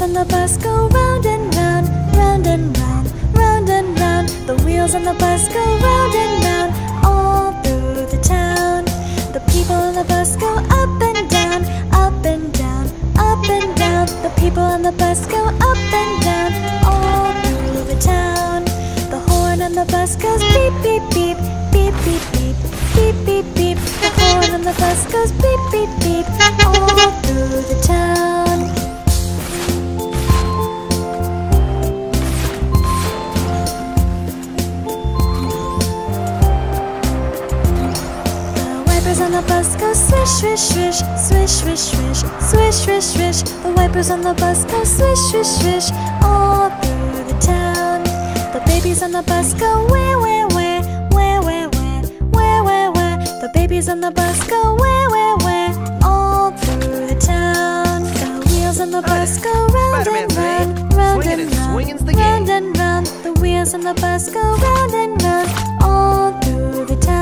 On the bus go round and round, round and round, round and round. The wheels on the bus go round and round, all through the town. The people on the bus go up and down, up and down, up and down. The people on the bus go up and down, all through the town. The horn on the bus goes beep, beep, beep, beep, beep, beep, beep, beep, beep. The horn on the bus goes beep, beep, beep, all through the town. On the bus go swish, swish, swish, swish, swish, swish, swish, swish, swish. The wipers on the bus go swish, swish, swish, all through the town. The babies on the bus go where, where, where, where, where, where, where, where, where. The babies on the bus go where, all through the town. The wheels on the bus go round and round, round and round, round and round. The wheels on the bus go round and round, all through the town.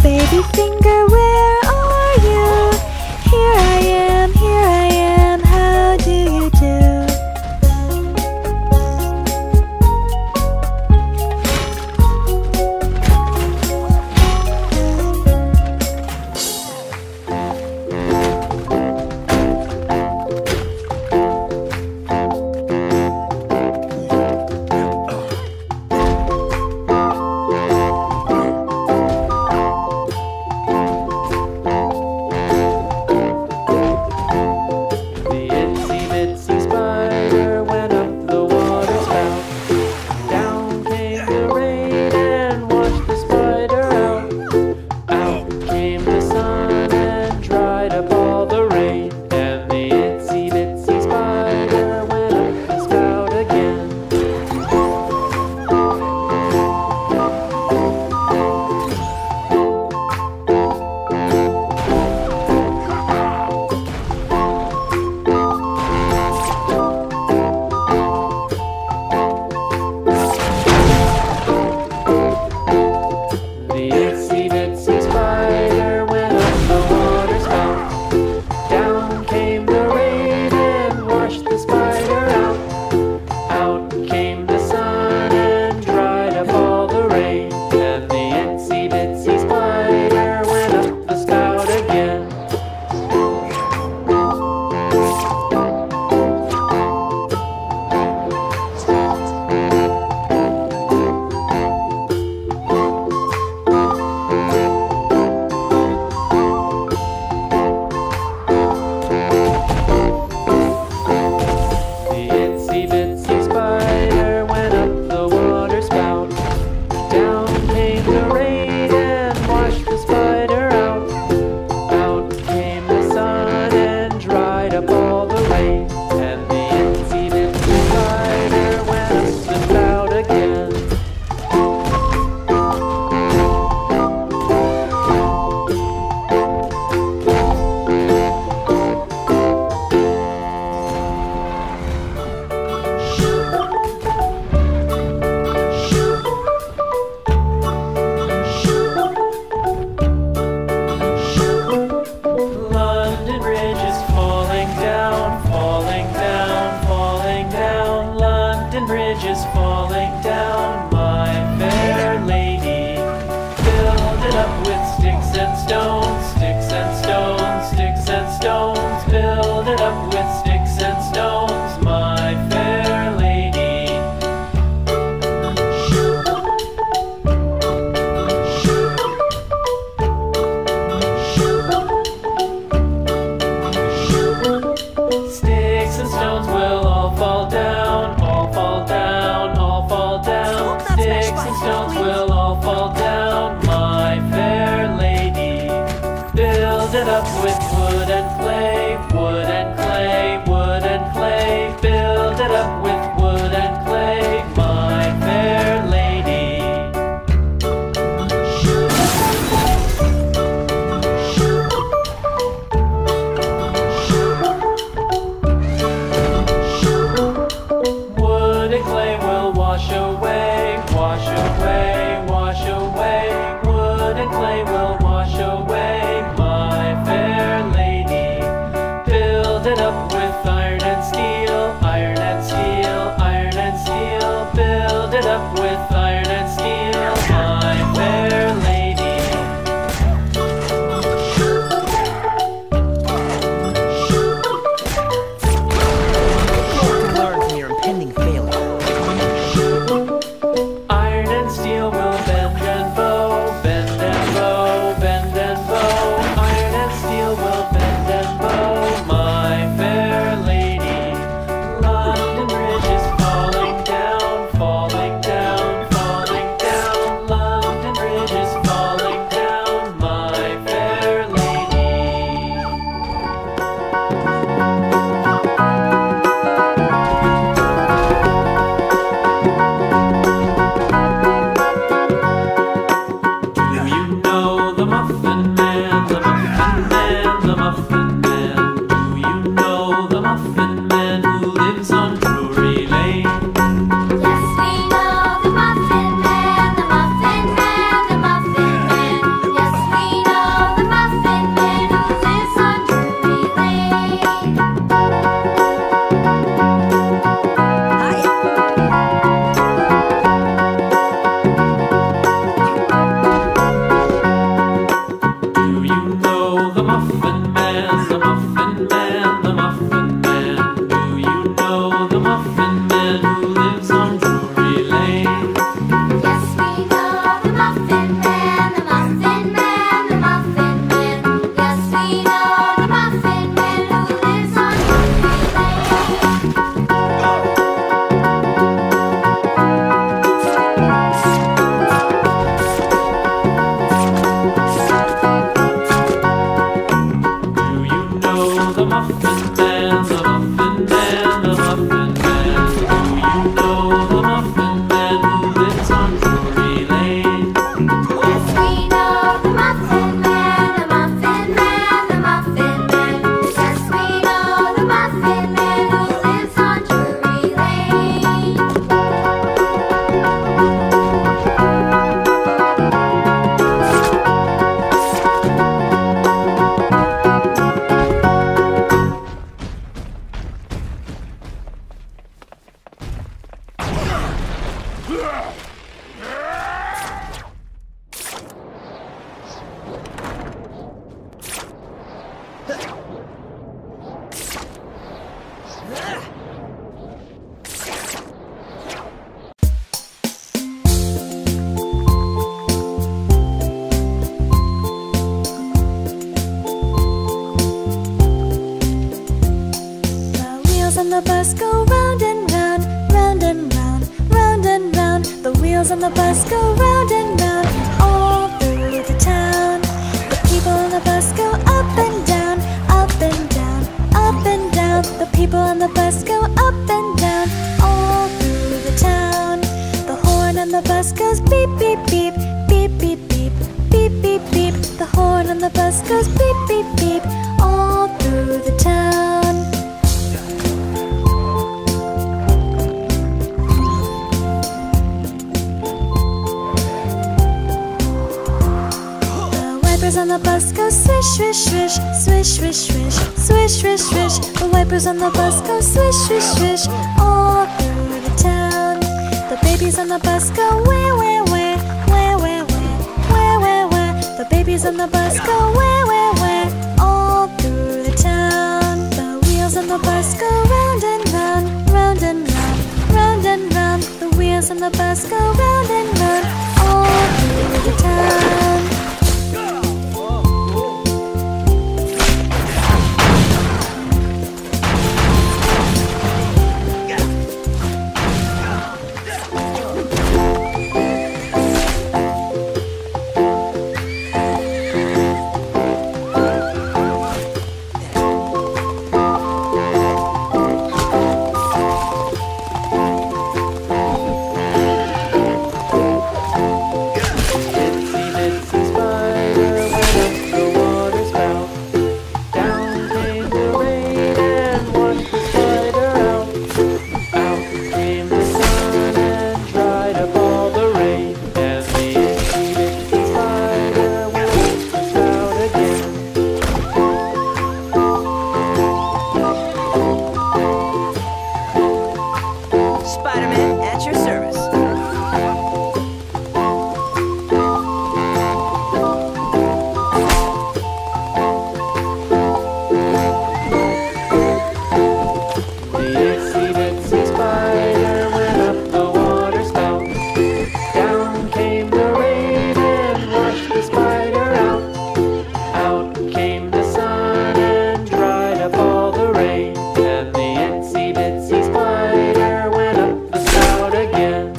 Baby finger, where are you? Here I am, how do you do? falling down, my fair lady. Build it up with sticks and stones, sticks and stones, sticks and stones. Build it up with sticks and stones, my fair lady. Sticks and stones will all fall down, all fall down, all fall down. Sticks and stones will all fall down, my fair lady. Build it up with wood and clay, wood and clay, wood and clay. Build it up with wood and clay, my fair lady. Wood and clay will wash away, wash away, wash away. Wood and clay will wash away, my fair lady. Build it up with iron and steel, iron and steel, iron and steel. Build it up with iron and steel, my fair lady. Learn from your impending failure. Iron and steel will bend and bow, bend and bow, bend and bow. Iron and steel will bend and bow, my fair lady. London Bridge is falling down, falling down, falling down. London Bridge is falling down, my fair lady. Do you know the Muffin Man, the Muffin Man, the Muffin Man? Do you know the Muffin Man who lives on Drury Lane? Yes, we know the Muffin Man, the Muffin Man, the Muffin Man. Yes, we know the Muffin Man who lives on Drury Lane. Do you know the Muffin Man, the Muffin Man, the Muffin Man? Do you know the Muffin Man who lives on Drury Lane? Yes, we know the Muffin Man, the Muffin Man, the Muffin Man. Yes, we know the Muffin Man who lives on Drury Lane. Do you know the Muffin Man, the Muffin Man, the Muffin Man? Do you know the Muffin Man who lives on Drury Lane? Yes, we know the Muffin Man, the Muffin Man, the Muffin Man. Yes, we know the Muffin Man who lives on Drury Lane. The wheels on the bus go round and round, round and round, round and round. The wheels on the bus go round and round, all through the town. The people on the bus go up and down, up and down, up and down. The people on the bus go up and down, all through the town. The horn on the bus goes beep, beep, beep, beep, beep, beep, beep, beep, beep. The horn on the bus goes beep, beep, beep, all through the town. wipers on the bus go swish, swish, swish, swish, swish, swish, swish, swish, swish. The wipers on the bus go swish, swish, swish, all through the town. The babies on the bus go where, where, where, where, where, where, where, where, where. The babies on the bus go where, where, where, all through the town. The wheels on the bus go round and round, round and round, round and round. The wheels on the bus go round and round, all through the town. Spiderman at your service. The itsy bitsy spider went up the water spout. Down came the rain and washed the spider out. Out came the sun and dried up all the rain. And the itsy bitsy spider went up the spout again.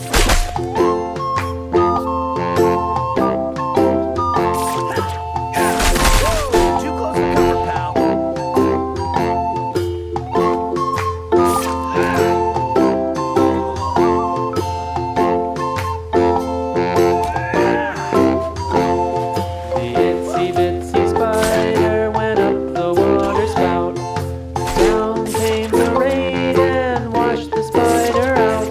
Too close for comfort, pal. The itsy bitsy spider went up the water spout. Down came the rain and washed the spider out.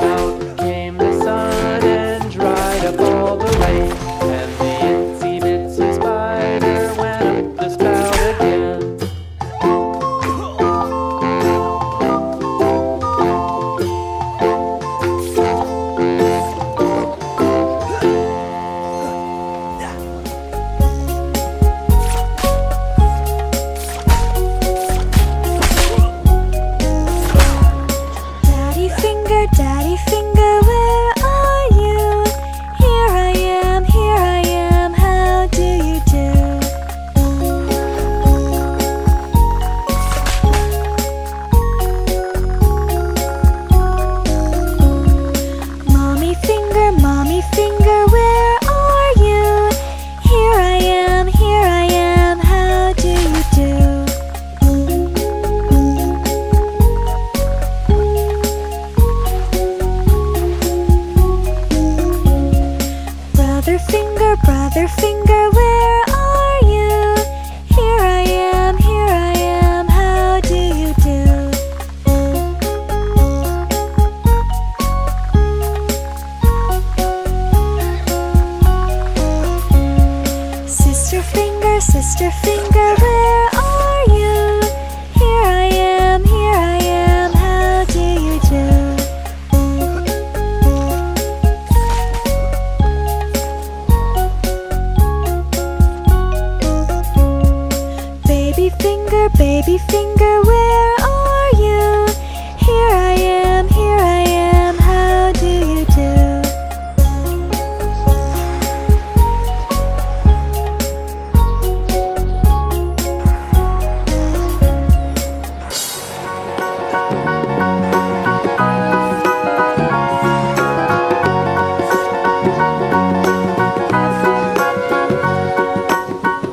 Out came the sun and dried up all the rain. And the itsy bitsy spider went up the spout again. Daddy finger, where are you? Here I am, how do you do? Mommy finger, where are you? Here I am, how do you do? Brother finger, where are you? Here I am, how do you do? Sister finger, where are you? Here I am, how do you do? Baby finger, where are you? Here I am, how do you do?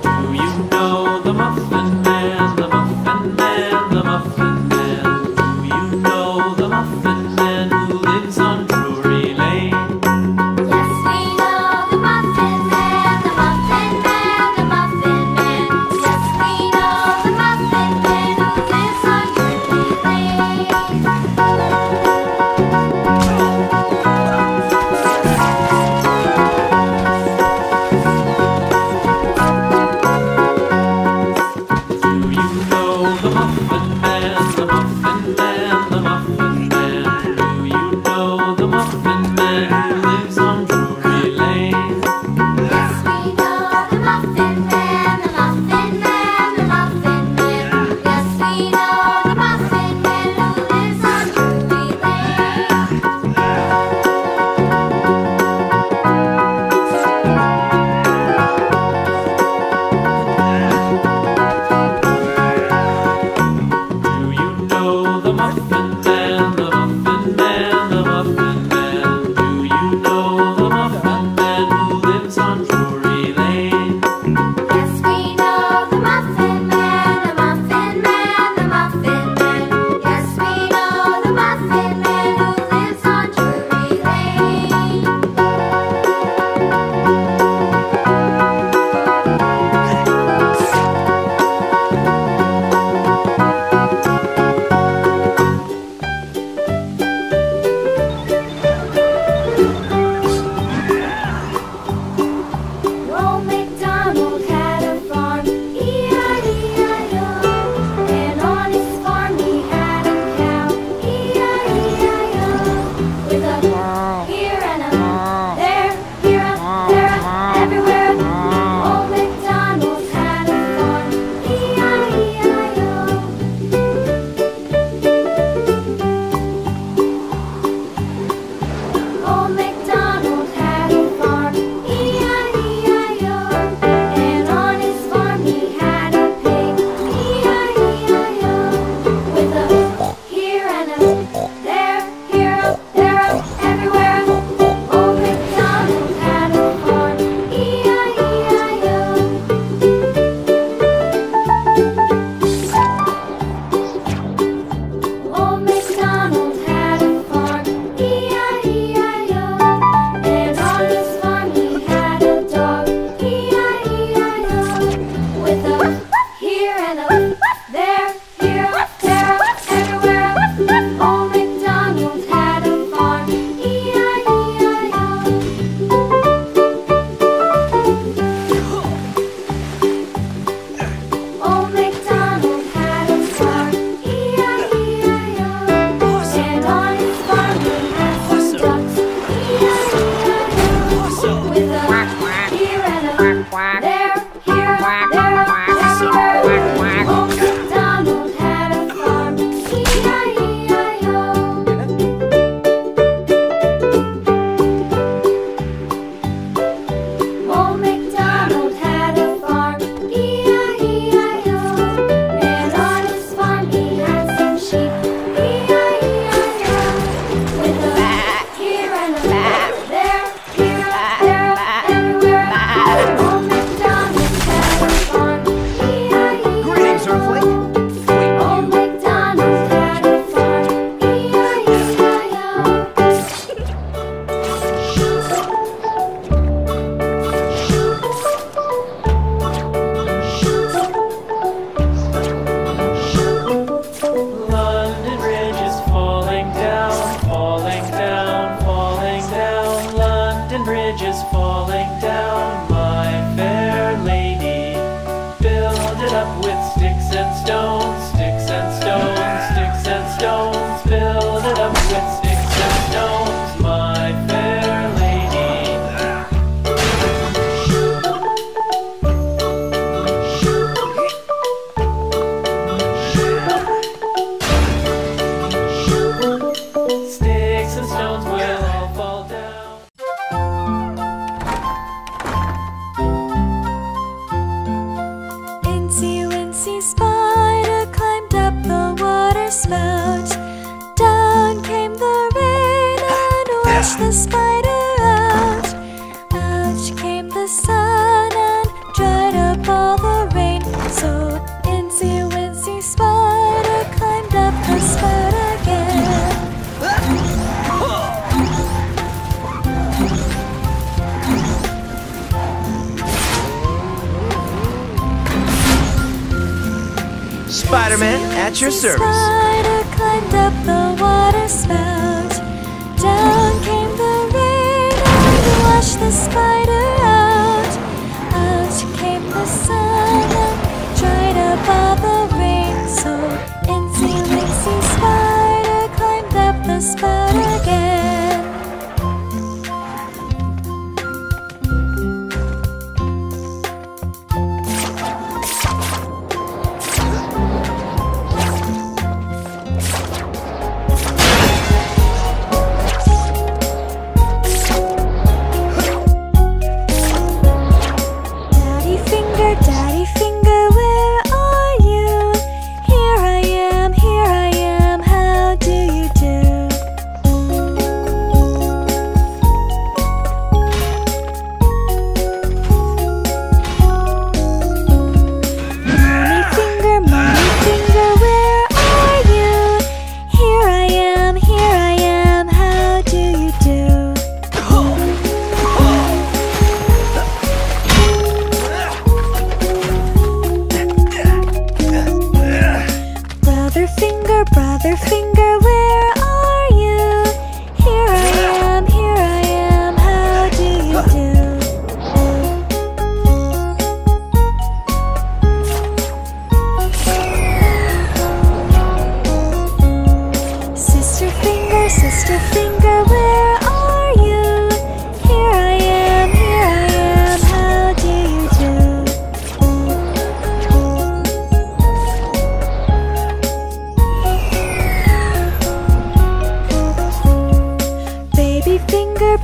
Do you know the Muffin Man, the Muffin Man? Muffin Man who lives on Drury Lane. Yes, we know the Muffin Man, the Muffin Man, the Muffin Man. Yes, we know the Muffin Man who lives on Drury Lane. Do you know the Muffin Man, the Muffin Man, the Muffin Man? Do you know the Muffin Man who lives on Drury Lane? Yes, we know the Muffin Man, the Muffin Man, the Muffin Man. Yes, we know the Muffin Man who lives on Drury Lane. Old MacDonald had a farm, E-I-E-I-O. And on his farm he had a cow, E-I-E-I-O. With a here and a there, here a, there a, everywhere. Old MacDonald had a farm, E-I-E-I-O. Old MacDonald had a farm, E-I-E-I-O. And on his farm he had a pig, E-I-E-I-O. With a here and a there, here a, there a, everywhere. Old MacDonald had a farm, E-I-E-I-O. Old MacDonald had a farm, E-I-E-I-O. And on his farm he had a dog, E-I-E-I-O. With a here and a there, here, there, everywhere. Old MacDonald had a farm, E-I-E-I-O. Old MacDonald had a farm, E-I-E-I-O. And on his farm he had some ducks, E-I-E-I-O. With a here and a there, here, there, everywhere. Old MacDonald had a farm, E-I-E-I-O. Old MacDonald had a farm, E-I-E-I-O. And on his farm he had some sheep, E-I-E-I-O. With a here and a there, here, there, everywhere. Old MacDonald had a farm, E-I-E-I-O. Greetings, Earthling. Old MacDonald had a farm, E-I-E-I-O. London Bridge is falling down, falling down, falling down. London Bridge is falling down, my fair lady. Build it up with sticks and stones, sticks and stones, sticks and stones. Build it up with sticks and stones, my fair lady. Sticks and stones will all fall down. Incy Wincy Spider climbed up the water spout. Down came the rain and washed the spider out. Out came the sun and dried up all the rain. So Incy Wincy Spider climbed up the spout again. Spiderman at your service. Spider climbed up the water spout. Down came the rain and washed the spider out. Out came the sun and dried up all the rain. So Incy Wincy Spider climbed up the spout again.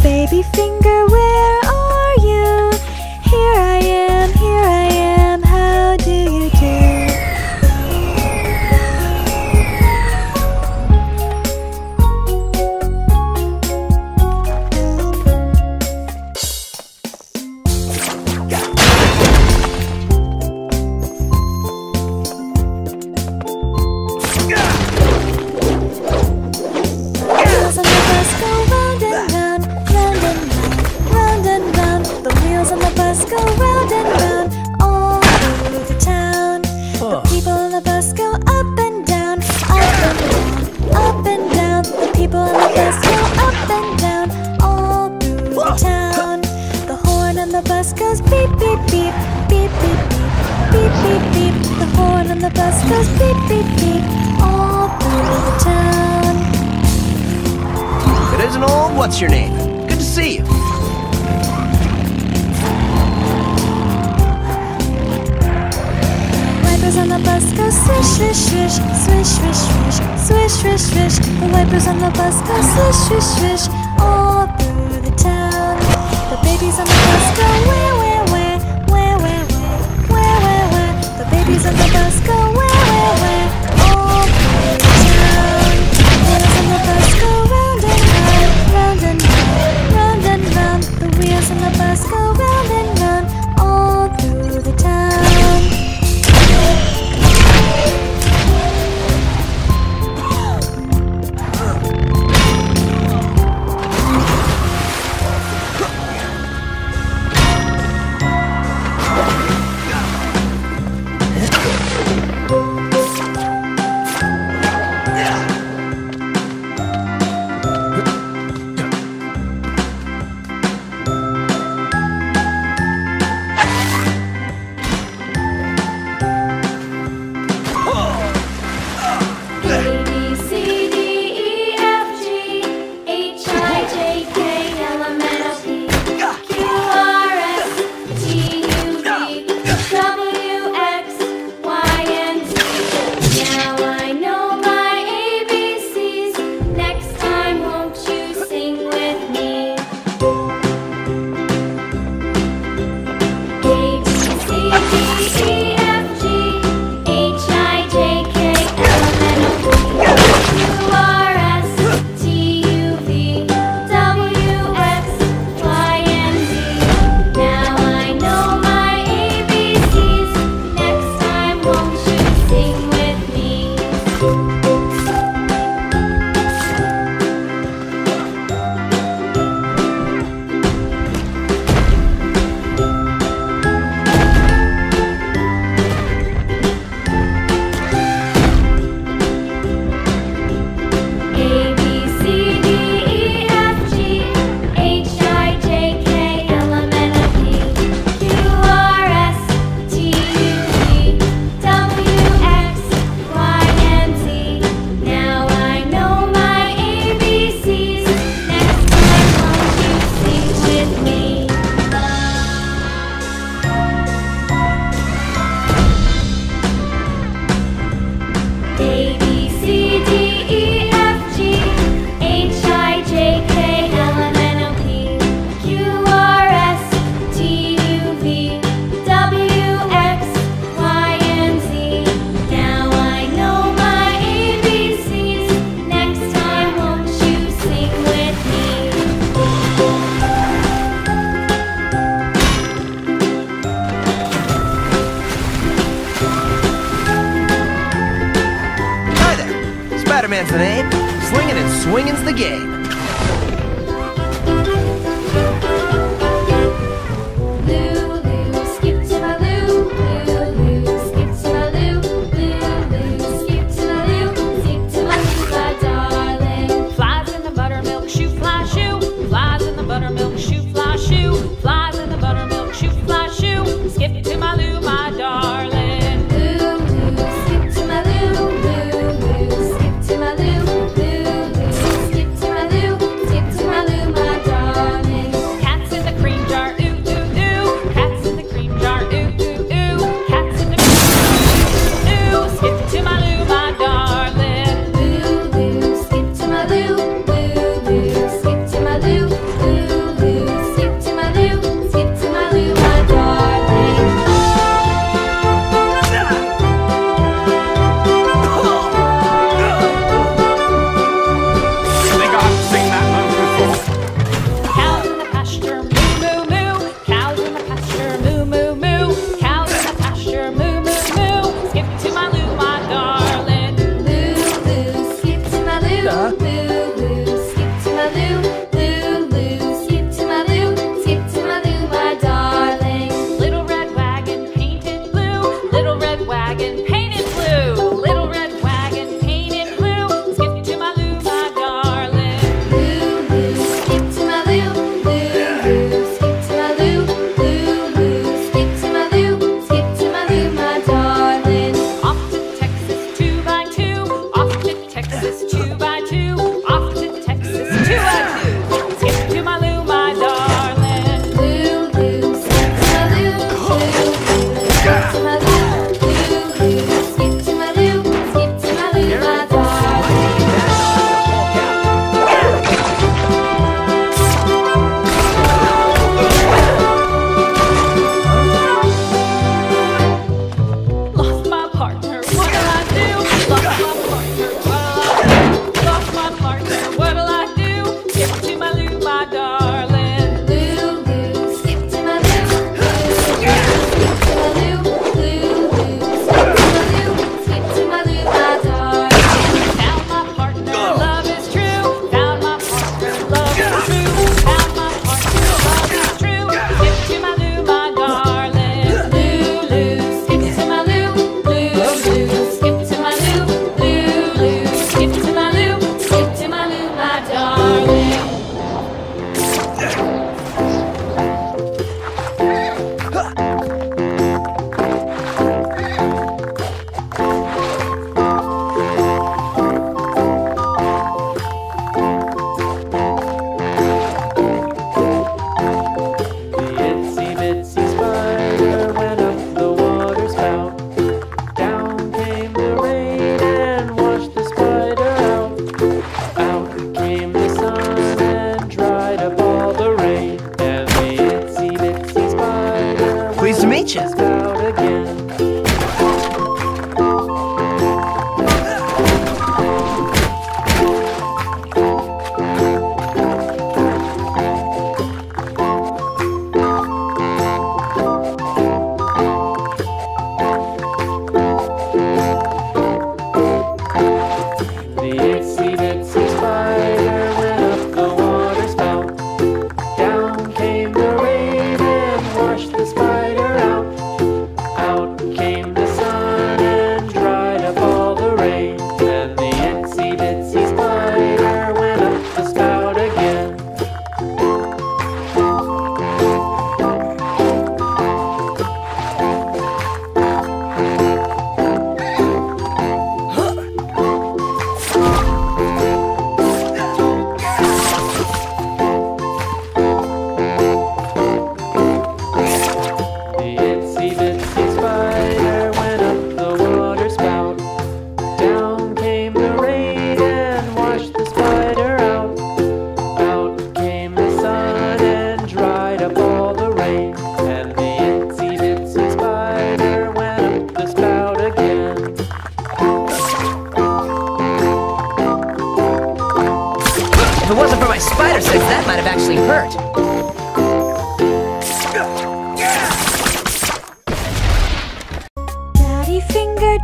baby finger, where are you? Here I am, how do you do? What's your name? Good to see you. Wipers on the bus go swish, swish, swish, swish, swish, swish, swish, swish, swish. The wipers on the bus go swish, swish, swish, all through the town. The babies on the bus go where, where, where, where, where, where, where, where. The babies on the bus go where, all through the town. Wheels on the bus go round and round, round and round, round and round. The wheels on the bus go round and round, all through the town. Spiderman's the name. Slinging and swinging's the game. Skip to my loo, have actually hurt.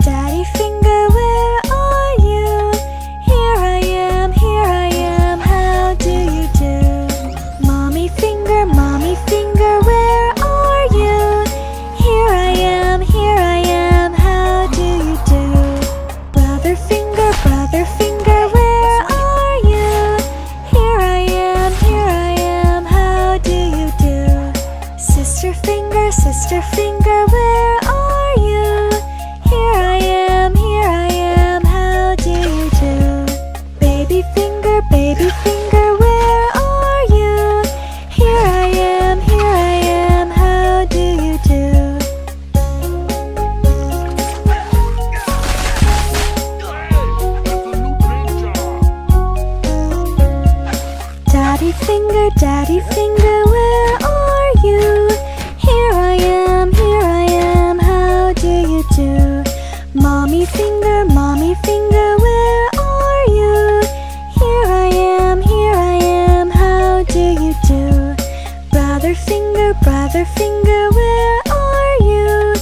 Daddy finger, where are you? Here I am, how do you do? Mommy finger, where are you? Here I am, how do you do? Brother finger, where are you? Here I am, how do you do? Sister finger, where are you? Here I am, how do you do? Baby finger, where are you? Here I am, how do you do? Daddy finger, where are you? Here I am, how do you do? Mommy finger, where are you? Here I am, how do you do? Brother finger, where are you?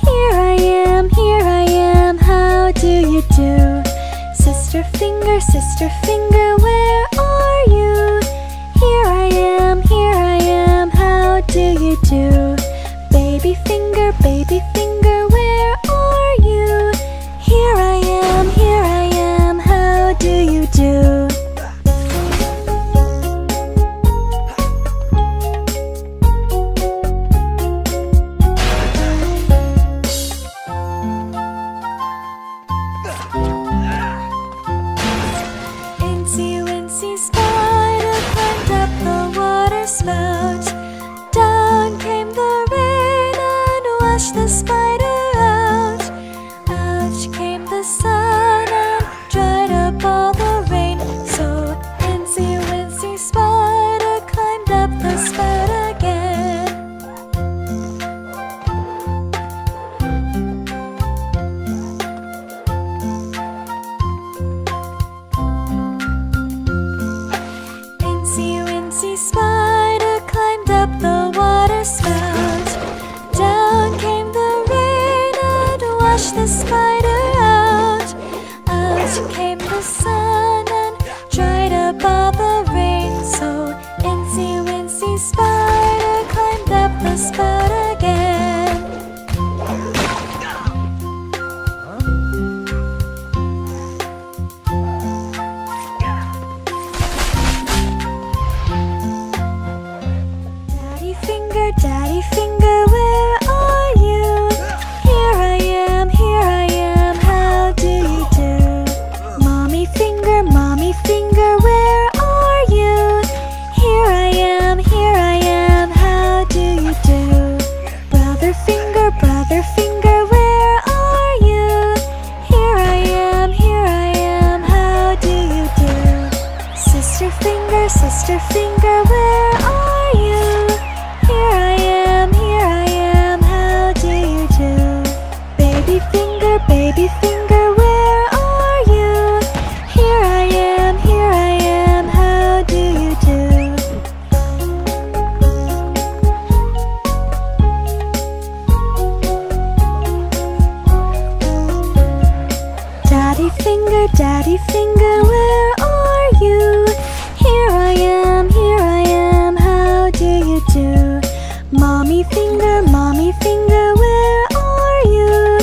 Here I am, how do you do? Sister finger, where are you? Here I am, how do you do? Baby finger, where are you? Here I am, how do you do? Incy spider climbed up the water spout. Down came the rain and washed the spider out. Out came the sun and dried up all the rain. So Incy spider climbed up the spout again. Incy spider climbed up the water spout. Down came the rain and washed the spider out. Out came the sun and dried up all the rain. So Incy spider climbed up the spout again. Daddy finger, where are you? Here I am, how do you do? Mommy finger, where are you? Here I am, how do you do? Brother finger, where are you? Here I am, how do you do? Sister finger, where are you? Here I am, how do you do? Baby finger, where are you? Here I am, how do you do? Daddy finger, where are you? Here I am, how do you do? Mommy finger, where are you?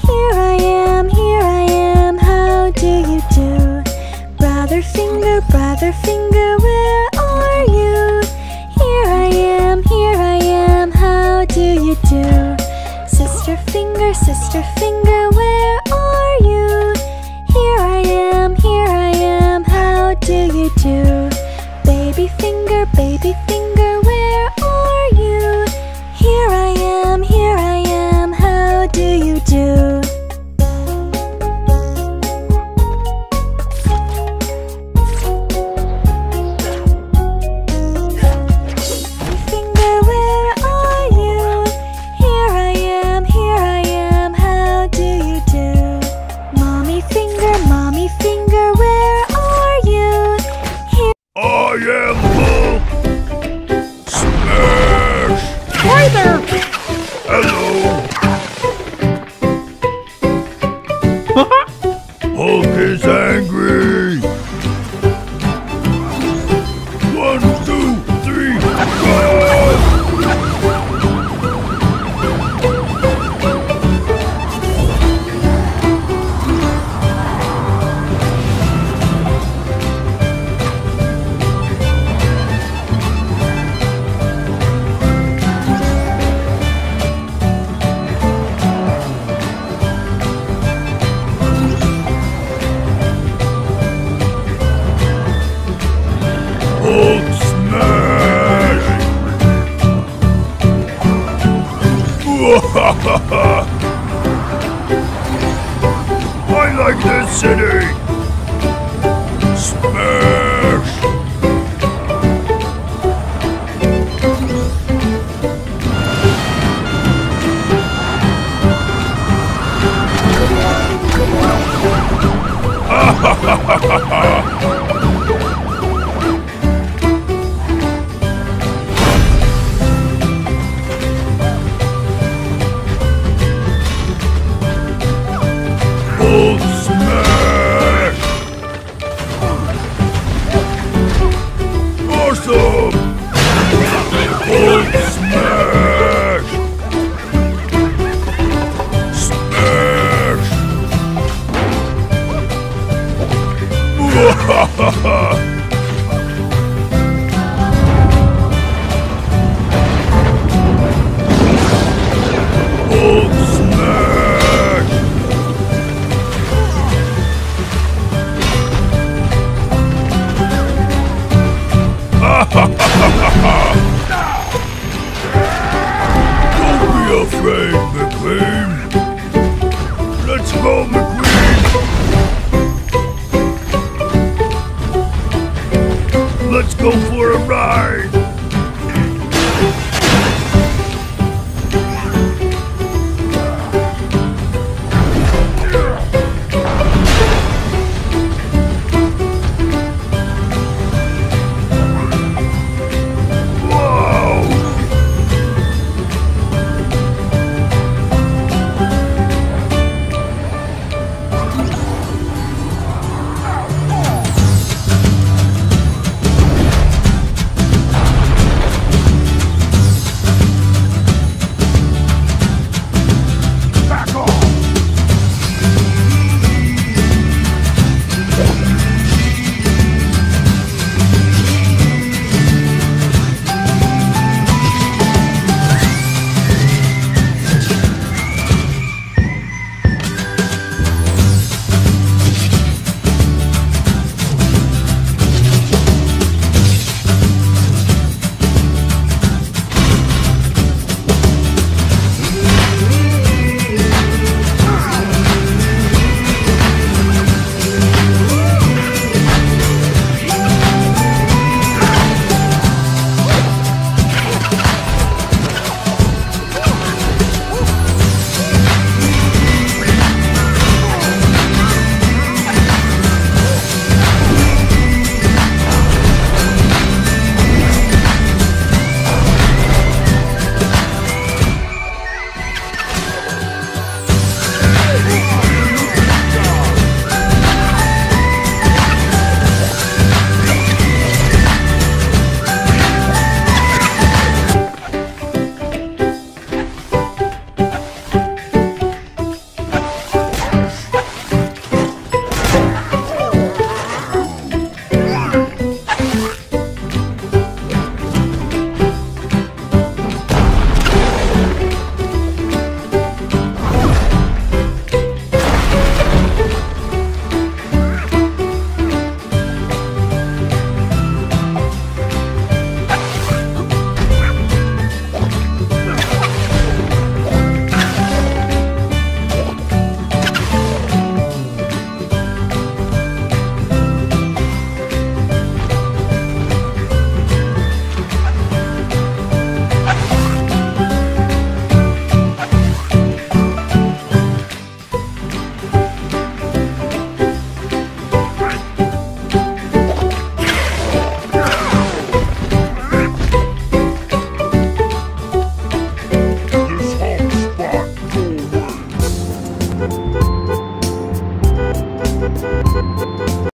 Here I am, how do you do? Brother finger, where are you? Here I am, how do you do? Sister finger, where are you? Here I am, how do you do? Baby finger, where are you? Here I am, how do you do? Finger, where are you? Here I am, how do you do? Mommy finger, where are you? Here I am Boo! I like this city! Smash! Old smash! Awesome! Old smash! Smash! Old smash! Don't be afraid, McQueen. Let's go, McQueen. Let's go for a ride.